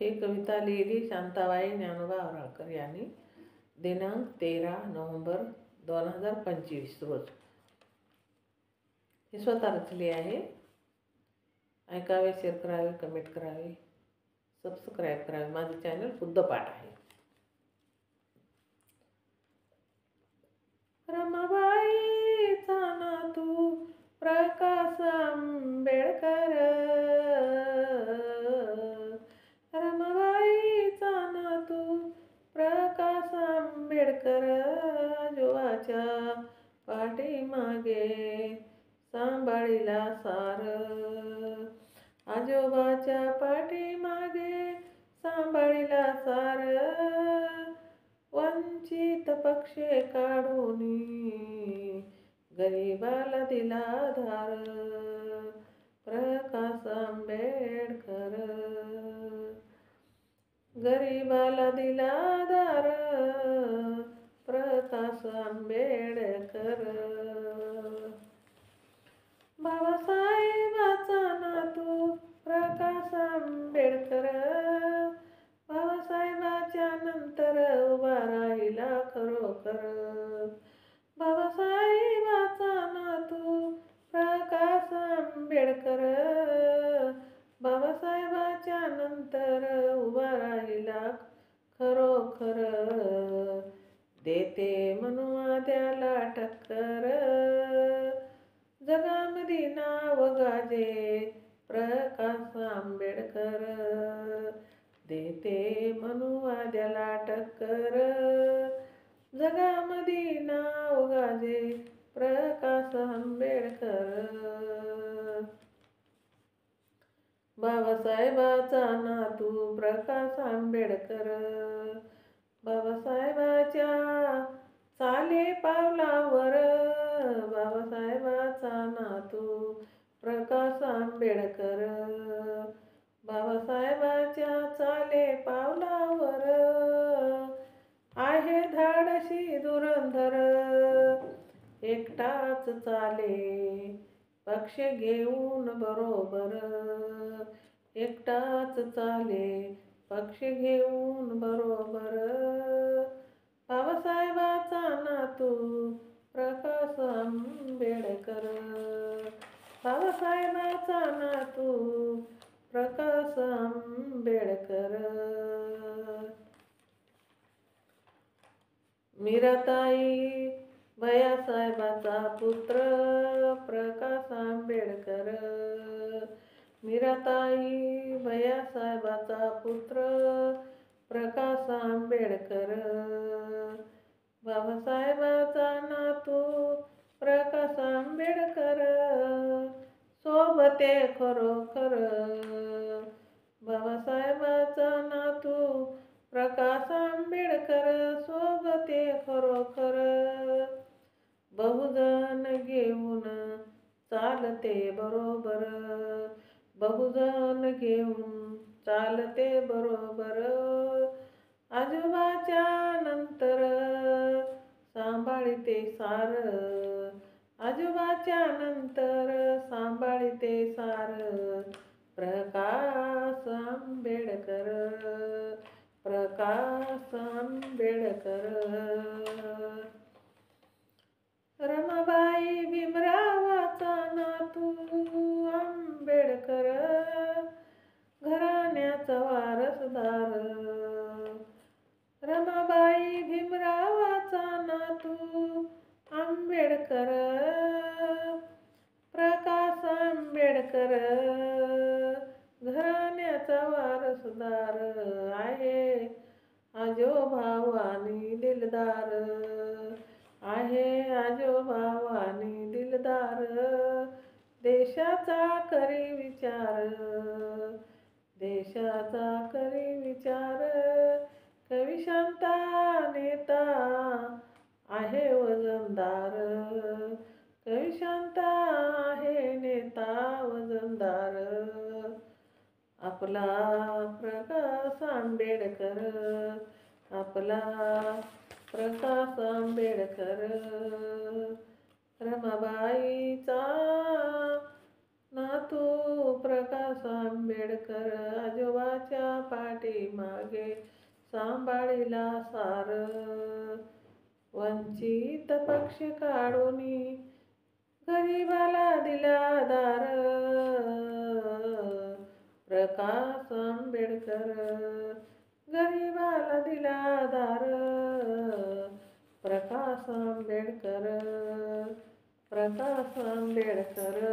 ही कविता लिहिली शांताबाई ज्ञानोबा औराळकर यांनी दिनांक 13 नोव्हेंबर 2025 रोज. हे स्वतः रचली आहे. ऐकावे, शेअर करावे, कमेंट करावे, सबस्क्राईब करावे. माझे चॅनल बुद्धपाठ आहे. रमाबाईचा नातू प्रकाश आंबेडकर, रमाबाईचा नातू प्रकाश आंबेडकर, आजोबाच्या पाठीमागे सांभाळीला सार, आजोबाच्या पाठीमागे सांभाळीला सार, वंचित पक्षे काढून गरीबाला दिला धार, प्रकाश आंबेडकर, गरीबाला दिला धार, प्रकाश आंबेडकर. बाबासाहेबाचा नातू प्रकाश आंबेडकर, बाबासाहेबाच्या नंतर उभा राहिला खरोखर, बाबासाहेबाचा नातू प्रकाश आंबेडकर, बाबासाहेबाच्या नंतर उभा राहिला खरोखर, देते मनुवाद्याला टक्कर, जगामध्ये नाव गाजे प्रकाश आंबेडकर, देते मनुवाद्याला टक्कर, जगामध्ये नाव गाजे प्रकाश आंबेडकर. बाबासाहेबाचा नातू प्रकाश आंबेडकर, बाबासाहेबाच्या चाले पावलावर, बाबासाहेबाचा नातू प्रकाश आंबेडकर, बाबासाहेबाच्या चाले पावलावर, आहे धाडशी धुरंधर, एकटाच चाले पक्ष घेऊन बरोबर, एकटाच चाले पक्ष घेऊन बरोबर, बाबासाहेबाचा नातू प्रकाश आंबेडकर, बाबासाहेबाचा नातू प्रकाश आंबेडकर. मीराताई भैयासाहेबाचा पुत्र प्रकाश आंबेडकर, मीराताई भैयासाहेबाचा पुत्र प्रकाश आंबेडकर, बाबासाहेबाचा नातू प्रकाश आंबेडकर, सोबते खरोखर, बाबासाहेबाचा नातू प्रकाश आंबेडकर, सोबते खरोखर, बहुजन घेऊन चालते बरोबर, बहुजन घेऊन चालते बरोबर, आजोबाच्या नंतर सांभाळते सार, आजोबाच्या नंतर सांभाळते सार, प्रकाश आंबेडकर, प्रकाश आंबेडकर. रमाबाई भीमरावाचा नातू आंबेडकर, घराण्याचा वारसदार, रमाबाई भीमरावाचा नातू आंबेडकर, प्रकाश आंबेडकर, घराण्याचा वारसदार, आहे आजोबा आणि दिलदार, आहे आजोबा आणि दिलदार, देशाचा करी विचार, देशाचा करी विचार, कवी शांता नेता आहे वजनदार, कवी शांता आहे नेता वजनदार, आपला प्रकाश आंबेडकर, आपला प्रकाश आंबेडकर. रमाबाईचा नातू प्रकाश आंबेडकर, आजोबाच्या पाठी पाठीमागे सांभाळिला सार, वंचित पक्ष काढूनी गरिबाला दिला दार, प्रकाश आंबेडकर गरिबाला दिला दार, प्रकाश आंबेडकर, प्रकाश आंबेडकर.